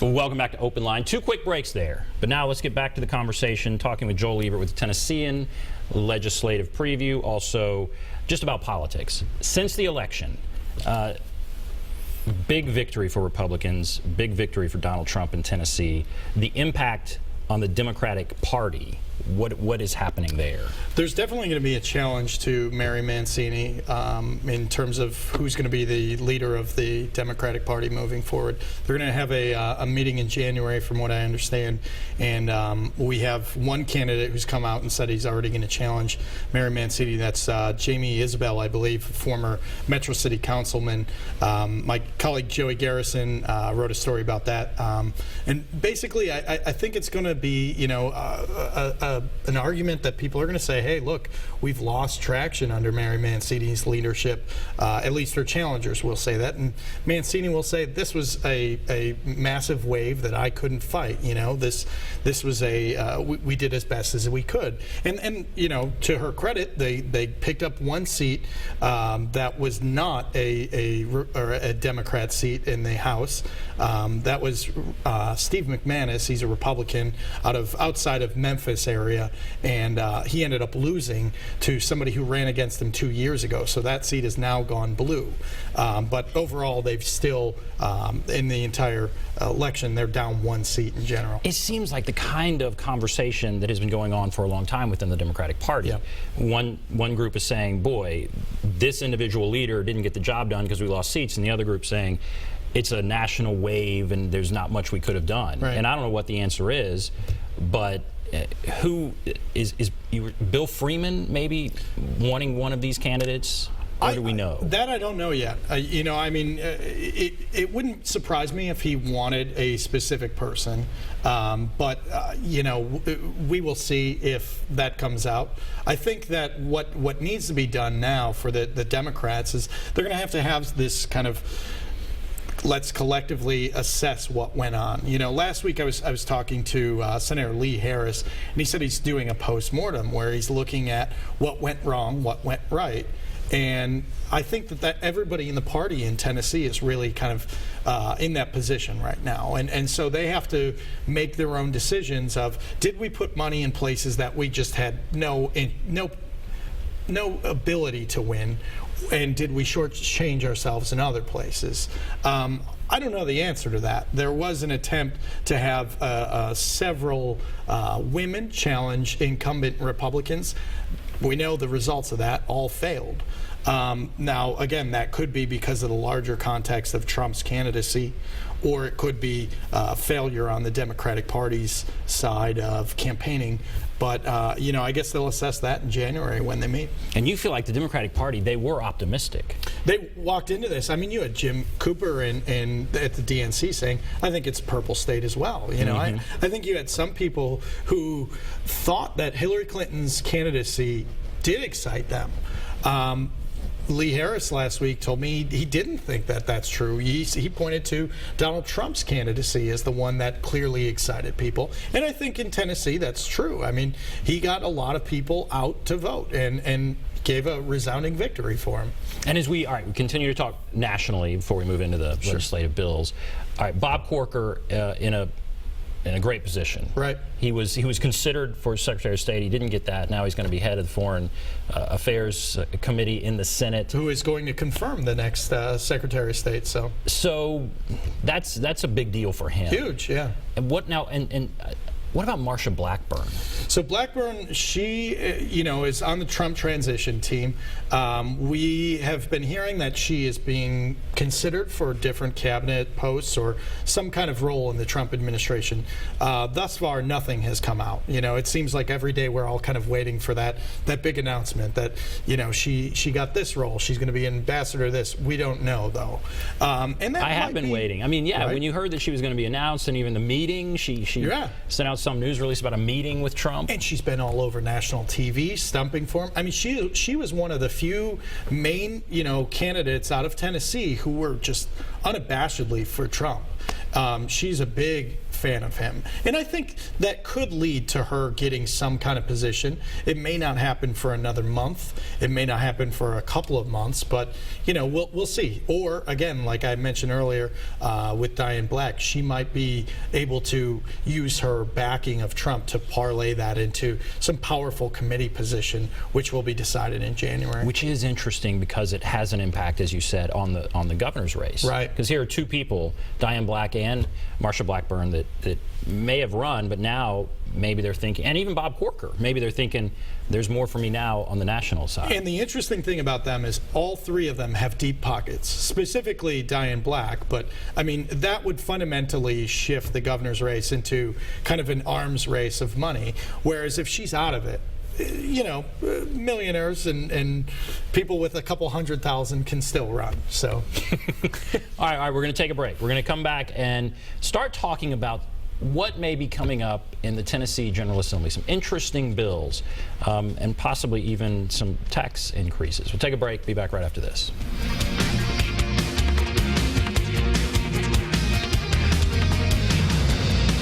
Well, welcome back to Open Line. 2 quick breaks there, but now let's get back to the conversation, talking with Joel Ebert with the Tennessean legislative preview, also just about politics. Since the election, big victory for Republicans, big victory for Donald Trump in Tennessee. The impact on the Democratic Party, what is happening there? There's definitely going to be a challenge to Mary Mancini in terms of who's going to be the leader of the Democratic Party moving forward. They're going to have a meeting in January, from what I understand, and we have one candidate who's come out and said he's already going to challenge Mary Mancini. That's Jamie Isabel, I believe, former Metro City Councilman. My colleague Joey Garrison wrote a story about that, and basically, I think it's going to be, you know, an argument that people are going to say, hey, look, we've lost traction under Mary Mancini's leadership. At least her challengers will say that. And Mancini will say, this was a massive wave that I couldn't fight. You know, this was we did as best as we could. And you know, to her credit, they picked up one seat that was not a Democrat seat in the House. That was Steve McManus. He's a Republican outside of Memphis area, and he ended up losing to somebody who ran against him 2 years ago. So that seat has now gone blue. But overall, they've still, in the entire election, they're down one seat in general. It seems like the kind of conversation that has been going on for a long time within the Democratic Party. Yep. One group is saying, boy, this individual leader didn't get the job done because we lost seats, and the other group saying, it's a national wave and there's not much we could have done. Right. And I don't know what the answer is, but who is Bill Freeman maybe wanting one of these candidates? Or do we know? That I don't know yet. You know, I mean, it wouldn't surprise me if he wanted a specific person, but you know, we will see if that comes out. I think that what needs to be done now for the Democrats is they're going to have this kind of, let's collectively assess what went on. You know, last week I was talking to Senator Lee Harris, and he said he's doing a post-mortem where he's looking at what went wrong, what went right. And I think that everybody in the party in Tennessee is really kind of in that position right now. And so they have to make their own decisions of, did we put money in places that we just had no ability to win, and did we shortchange ourselves in other places? I don't know the answer to that. There was an attempt to have several women challenge incumbent Republicans. We know the results of that all failed. Now, again, that could be because of the larger context of Trump's candidacy, or it could be failure on the Democratic Party's side of campaigning. But, you know, I guess they'll assess that in January when they meet. And you feel like the Democratic Party, they were optimistic. They walked into this. I mean, you had Jim Cooper at the DNC saying, I think it's purple state as well. You know, I think you had some people who thought that Hillary Clinton's candidacy did excite them. Lee Harris last week told me he didn't think that that's true. He pointed to Donald Trump's candidacy as the one that clearly excited people. And I think in Tennessee that's true. I mean, he got a lot of people out to vote and gave a resounding victory for him. And as we continue to talk nationally before we move into the legislative bills. All right, Bob Corker in a great position. Right. He was considered for Secretary of State. He didn't get that. Now he's going to be head of the Foreign Affairs Committee in the Senate. Who is going to confirm the next Secretary of State. So that's a big deal for him. Huge, yeah. And what now? And what about Marsha Blackburn? So Blackburn, she, you know, is on the Trump transition team. We have been hearing that she is being considered for different cabinet posts or some kind of role in the Trump administration. Thus far, nothing has come out. You know, it seems like every day we're all kind of waiting for that big announcement that, you know, she got this role. She's going to be an ambassador to this. We don't know, though. And that I have been waiting. I mean, yeah, right? When you heard that she was going to be announced, and even the meeting, she sent out some news release about a meeting with Trump. And she's been all over national TV, stumping for him. I mean, she was one of the few main, you know, candidates out of Tennessee who were just unabashedly for Trump. She's a big fan fan of him. And I think that could lead to her getting some kind of position. It may not happen for another month. It may not happen for a couple of months, but we'll see. Or again, like I mentioned earlier with Diane Black, she might be able to use her backing of Trump to parlay that into some powerful committee position, which will be decided in January. Which is interesting because it has an impact, as you said, on the governor's race. Right. Because here are two people, Diane Black and Marsha Blackburn, that may have run, but now maybe they're thinking, and even Bob Corker, maybe they're thinking, there's more for me now on the national side. And the interesting thing about them is all three of them have deep pockets, specifically Diane Black, but I mean, that would fundamentally shift the governor's race into kind of an arms race of money, whereas if she's out of it, millionaires and people with a couple 100,000 can still run. So, all right, we're going to take a break. We're going to come back and start talking about what may be coming up in the Tennessee General Assembly, some interesting bills, and possibly even some tax increases. We'll take a break, be back right after this.